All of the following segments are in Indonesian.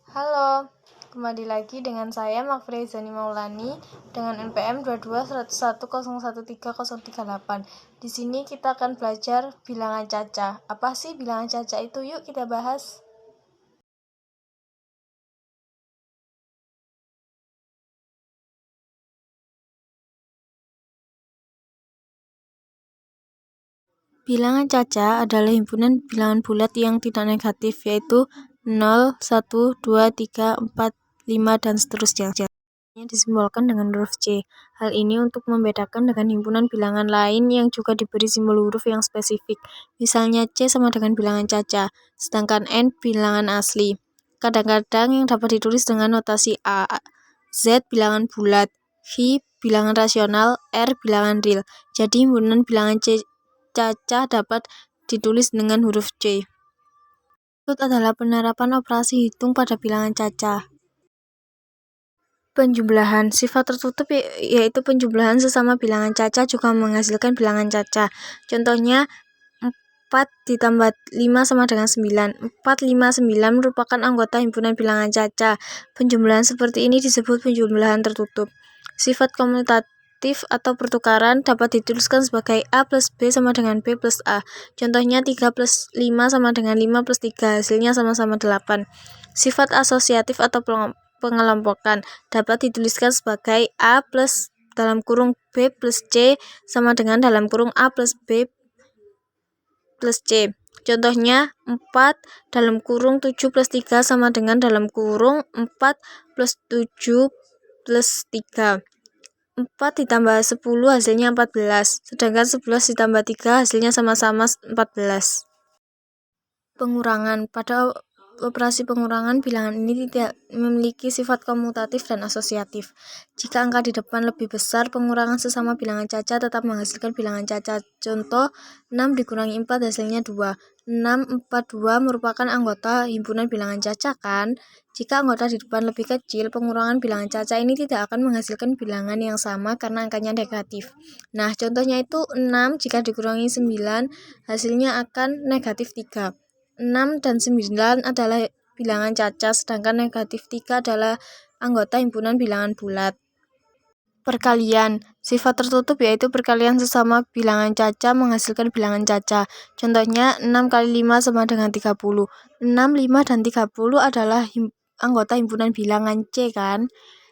Halo, kembali lagi dengan saya Mafrezani Maulani dengan NPM 2211101338. Di sini kita akan belajar bilangan cacah. Apa sih bilangan cacah itu? Yuk kita bahas. Bilangan cacah adalah himpunan bilangan bulat yang tidak negatif, yaitu 0, 1, 2, 3, 4, 5, dan seterusnya. Disimbolkan dengan huruf C. Hal ini untuk membedakan dengan himpunan bilangan lain yang juga diberi simbol huruf yang spesifik. Misalnya C sama dengan bilangan cacah, sedangkan N bilangan asli. Kadang-kadang yang dapat ditulis dengan notasi A, Z bilangan bulat, V bilangan rasional, R bilangan real. Jadi himpunan bilangan cacah dapat ditulis dengan huruf C. Berikut adalah penerapan operasi hitung pada bilangan cacah. Penjumlahan. Sifat tertutup yaitu penjumlahan sesama bilangan cacah juga menghasilkan bilangan cacah. Contohnya 4 ditambah 5 sama dengan 9. 4, 5, 9 merupakan anggota himpunan bilangan cacah. Penjumlahan seperti ini disebut penjumlahan tertutup. Sifat komutatif atau pertukaran dapat dituliskan sebagai A plus B sama dengan B plus A. Contohnya 3 plus 5 sama dengan 5 plus 3, hasilnya sama-sama 8. Sifat asosiatif atau pengelompokan dapat dituliskan sebagai A plus dalam kurung B plus C sama dengan dalam kurung A plus B plus C. Contohnya 4 dalam kurung 7 plus 3 sama dengan dalam kurung 4 plus 7 plus 3. 4 ditambah 10 hasilnya 14, sedangkan 11 ditambah 3 hasilnya sama-sama 14. Pengurangan. Pada operasi pengurangan, bilangan ini tidak memiliki sifat komutatif dan asosiatif. Jika angka di depan lebih besar, pengurangan sesama bilangan cacah tetap menghasilkan bilangan cacah. Contoh, 6 dikurangi 4 hasilnya 2. 6, 4, 2 merupakan anggota himpunan bilangan cacah kan? Jika anggota di depan lebih kecil, pengurangan bilangan cacah ini tidak akan menghasilkan bilangan yang sama karena angkanya negatif. Nah, contohnya itu 6 jika dikurangi 9, hasilnya akan negatif 3. 6 dan 9 adalah bilangan cacah, sedangkan negatif 3 adalah anggota himpunan bilangan bulat. Perkalian. Sifat tertutup yaitu perkalian sesama bilangan cacah menghasilkan bilangan cacah. Contohnya 6 kali 5 sama dengan 30. 6, 5, dan 30 adalah anggota himpunan bilangan C kan?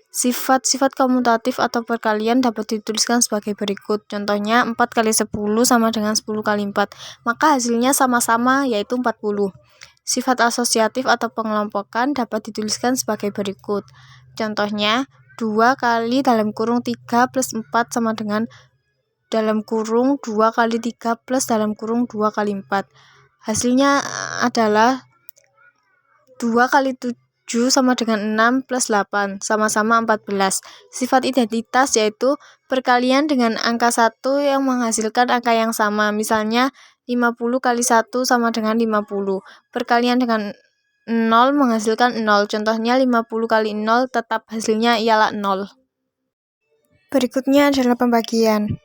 Sifat-sifat komutatif atau perkalian dapat dituliskan sebagai berikut. Contohnya 4 kali 10 sama dengan 10 kali 4. Maka hasilnya sama-sama yaitu 40. Sifat asosiatif atau pengelompokan dapat dituliskan sebagai berikut. Contohnya 2 kali dalam kurung 3 plus 4 sama dengan dalam kurung 2 kali 3 plus dalam kurung 2 kali 4. Hasilnya adalah 2 kali 7 sama dengan 6 plus 8, sama-sama 14. Sifat identitas yaitu perkalian dengan angka 1 yang menghasilkan angka yang sama. Misalnya 50 kali 1 sama dengan 50. Perkalian dengan 0 menghasilkan 0. Contohnya 50 kali 0 tetap hasilnya ialah 0. Berikutnya adalah pembagian.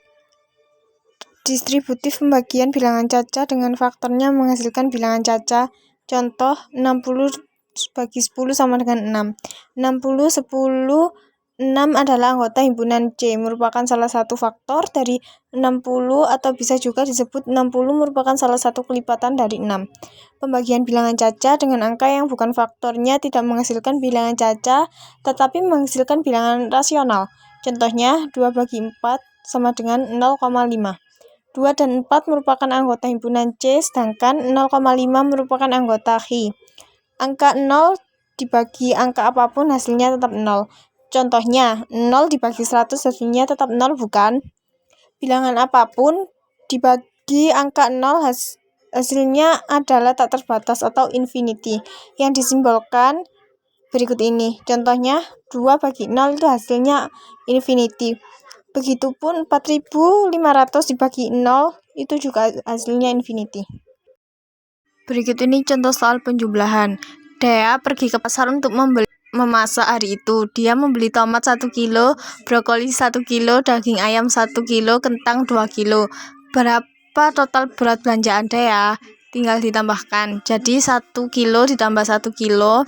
Distributif pembagian bilangan cacah dengan faktornya menghasilkan bilangan cacah. Contoh 60 bagi 10 sama dengan 6. 60, 10, 6 adalah anggota himpunan C, merupakan salah satu faktor dari 60 atau bisa juga disebut 60 merupakan salah satu kelipatan dari 6. Pembagian bilangan cacah dengan angka yang bukan faktornya tidak menghasilkan bilangan cacah, tetapi menghasilkan bilangan rasional. Contohnya 2 bagi 4 sama dengan 0,5. 2 dan 4 merupakan anggota himpunan C, sedangkan 0,5 merupakan anggota Hi. Angka 0 dibagi angka apapun hasilnya tetap 0. Contohnya, 0 dibagi 100 hasilnya tetap 0 bukan? Bilangan apapun dibagi angka 0 hasilnya adalah tak terbatas atau infinity yang disimbolkan berikut ini. Contohnya, 2 bagi 0 itu hasilnya infinity. Begitupun 4500 dibagi 0 itu juga hasilnya infinity. Berikut ini contoh soal penjumlahan. Dea pergi ke pasar untuk memasak hari itu. Dia membeli tomat 1 kilo, brokoli 1 kilo, daging ayam 1 kilo, kentang 2 kilo. Berapa total berat belanjaan Dea? Tinggal ditambahkan. Jadi 1 kilo ditambah 1 kilo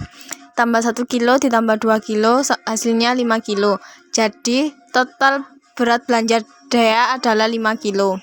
tambah 1 kilo ditambah 2 kilo hasilnya 5 kilo. Jadi total berat belanja Dea adalah 5 kilo.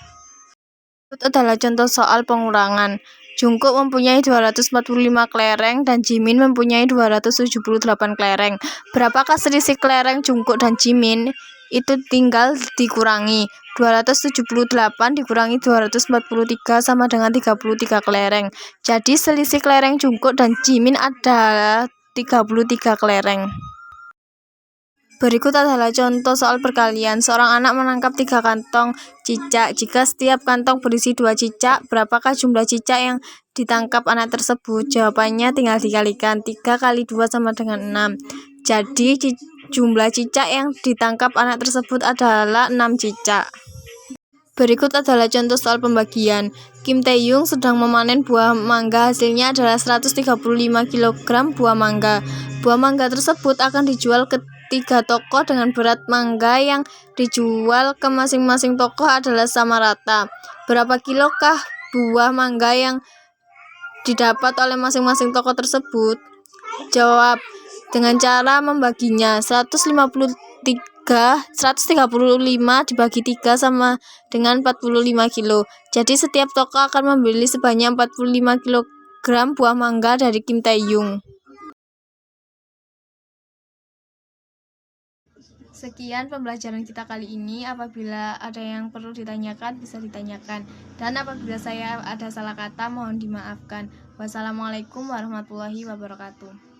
Berikut adalah contoh soal pengurangan. Jungkook mempunyai 245 kelereng dan Jimin mempunyai 278 kelereng. Berapakah selisih kelereng Jungkook dan Jimin? Itu tinggal dikurangi. 278 dikurangi 243 sama dengan 33 kelereng. Jadi selisih kelereng Jungkook dan Jimin adalah 33 kelereng. Berikut adalah contoh soal perkalian. Seorang anak menangkap 3 kantong cicak. Jika setiap kantong berisi 2 cicak, berapakah jumlah cicak yang ditangkap anak tersebut? Jawabannya tinggal dikalikan. 3 kali 2 sama dengan 6. Jadi jumlah cicak yang ditangkap anak tersebut adalah 6 cicak. Berikut adalah contoh soal pembagian. Kim Tae-young sedang memanen buah mangga, hasilnya adalah 135 kg buah mangga. Buah mangga tersebut akan dijual ke 3 toko dengan berat mangga yang dijual ke masing-masing toko adalah sama rata. Berapa kilokah buah mangga yang didapat oleh masing-masing toko tersebut? Jawab dengan cara membaginya. 135 dibagi 3 sama dengan 45 kilo. Jadi setiap toko akan membeli sebanyak 45 kg buah mangga dari Kim Tae-young. Sekian pembelajaran kita kali ini. Apabila ada yang perlu ditanyakan, bisa ditanyakan. Dan apabila saya ada salah kata, mohon dimaafkan. Wassalamualaikum warahmatullahi wabarakatuh.